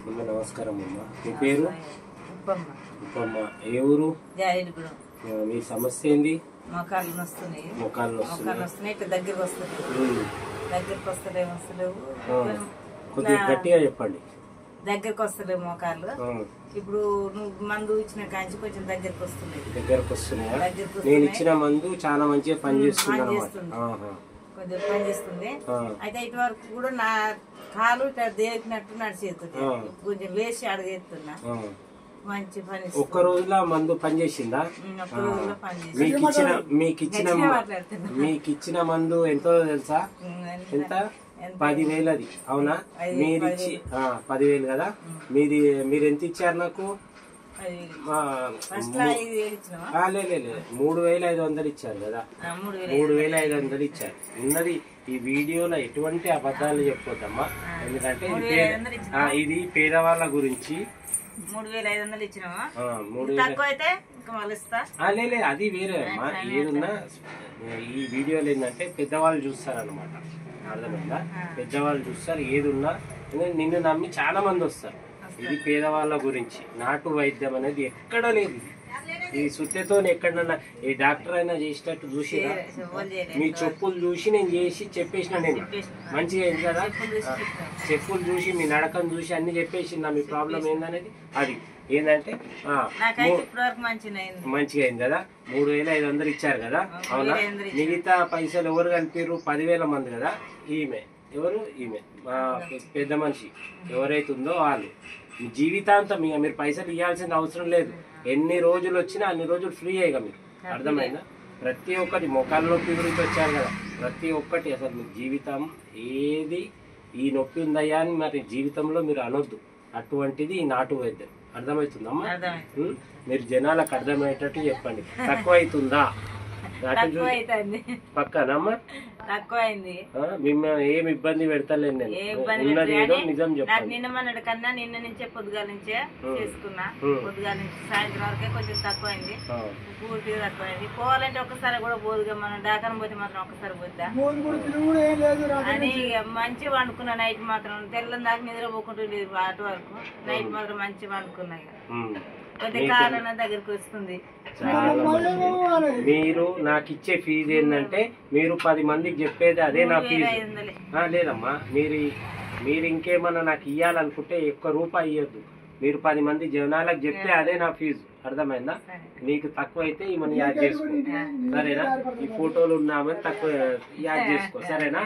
అమ్మ నమస్కారం అమ్మ. మీ పేరు? ఉప్పమ్మ. ఏ ఊరు? మీ సమస్య ఏంది? మోకాళ్ళు వస్తున్నాయి. మోకాళ్ళు వస్తున్నాయి. ఇట్లా దగ్గరికి వస్తున్నాయి. దగ్గరికి వస్తలేవు. కొద్దిగా గట్టిగా చెప్పండి. దగ్గరికి వస్తలేవు మోకాళ్ళు. ఇప్పుడు నువ్వు మందు ఇచ్చిన కాంచి కొంచెం దగ్గరికి వస్తున్నాయి. దగ్గరకు వస్తున్నాయా? నేను ఇచ్చిన మందు చాలా మంచిగా పనిచేస్తుంది. కొంచెం పనిచేస్తుంది. అయితే ఇటు వరకు కూడా నా కాలు దేకినట్టు నడిచేస్తుంది. కొంచెం వేసి అడిగేస్తున్నా. మంచి పని. ఒక్క రోజులో మందు పనిచేసిందా? మీకు ఇచ్చిన మందు ఎంతో తెలుసా? ఎంత? 10,000 అది. అవునా? మీరు ఇచ్చి 10,000 కదా. మీరు ఎంత ఇచ్చారు నాకు? 3,500 ఇచ్చారు కదా. 3,500 ఇచ్చారు. ఉన్నది ఈ వీడియోలో ఎటువంటి అబద్ధాలు చెప్పొద్దమ్మా. ఎందుకంటే ఇది పేదవాళ్ళ గురించి. 3,500 ఇచ్చినావా? లేదు, అది వేరే అమ్మా. ఏదున్నా ఈ వీడియోలో ఏంటంటే పెద్దవాళ్ళు చూస్తారనమాట. అర్థమైందా? పెద్దవాళ్ళు చూస్తారు. ఏదున్నా నిన్ను నమ్మి చాలా మంది వస్తారు. ఇది పేదవాళ్ళ గురించి. నాటు వైద్యం అనేది ఎక్కడ లేదు. ఈ సుత్తెతో ఎక్కడన్నా ఏ డాక్టర్ అయినా చేసేటట్టు చూసిరా? మీ చెప్పులు చూసి నేను చేసి చెప్పేసిన. నేను మంచిగా అయింది కదా. చెప్పులు చూసి మీ నడకను చూసి అన్ని చెప్పేసిన. మీ ప్రాబ్లం ఏందనేది అది ఏంటంటే మంచిగా అయింది కదా. 3,500 ఇచ్చారు కదా. అవునా? మిగతా పైసలు ఎవరు కలిపిర్రు? 10,000 మంది కదా. ఈమె ఎవరు? ఈమె పెద్ద మనిషి ఎవరైతే ఉందో వాళ్ళు. మీ జీవితాంతం మీరు పైసలు ఇవ్వాల్సిన అవసరం లేదు. ఎన్ని రోజులు వచ్చినా అన్ని రోజులు ఫ్రీ అయ్యగా మీరు. అర్థమైందా? ప్రతి ఒక్కటి మొక్కల నొప్పి గురించి వచ్చారు కదా. ప్రతి ఒక్కటి అసలు మీ జీవితం ఏది ఈ నొప్పి ఉందయ్యా అని మరి జీవితంలో మీరు అనొద్దు. అటువంటిది ఈ నాటు వైద్యం. అర్థమవుతుందమ్మా? మీరు జనాలకు అర్థమయ్యేటట్టు చెప్పండి. తక్కువ అవుతుందా? పక్కనమ్మా తక్కువ అయింది. మిమ్మల్ని ఏమి ఇబ్బంది పెడతలేను నేను. ఉన్నది ఏదో నిజం చెప్పండి. నిన్న మొన్నటి కన్నా నిన్న నుంచే పొద్దుగాల నుంచే చేసుకున్నా. పొద్దుగాల నుంచి సాయంత్రం వరకే కొంచెం తక్కువ అయింది. పూర్తిగా తక్కువ అయింది. పోవాలంటే ఒక్కసారి కూడా పోదుగా. మనం డాకరం పోతే మాత్రం ఒక్కసారి పోద్దా అని మంచిగా వండుకున్నా. నైట్ మాత్రం తెల్లని దాకా నిద్ర పోకుంటుంది. అటు వరకు నైట్ మాత్రం మంచిగా వండుకున్నా. కొద్ది కాలం దగ్గరికి వస్తుంది. మీరు నాకు ఇచ్చే ఫీజు ఏంటంటే మీరు 10 మందికి చెప్పేది అదే నా ఫీజు. లేదమ్మా, మీరు ఇంకేమన్నా నాకు ఇవ్వాలనుకుంటే ఒక్క రూపాయి ఇవ్వద్దు. మీరు 10 మంది జనాలకు చెప్తే అదే నా ఫీజు. అర్థమైందా? నీకు తక్కువ అయితే ఈమెను యాడ్ చేసుకో. సరేనా? ఈ ఫోటోలు ఉన్నామని తక్కువ యాడ్ చేసుకో. సరేనా?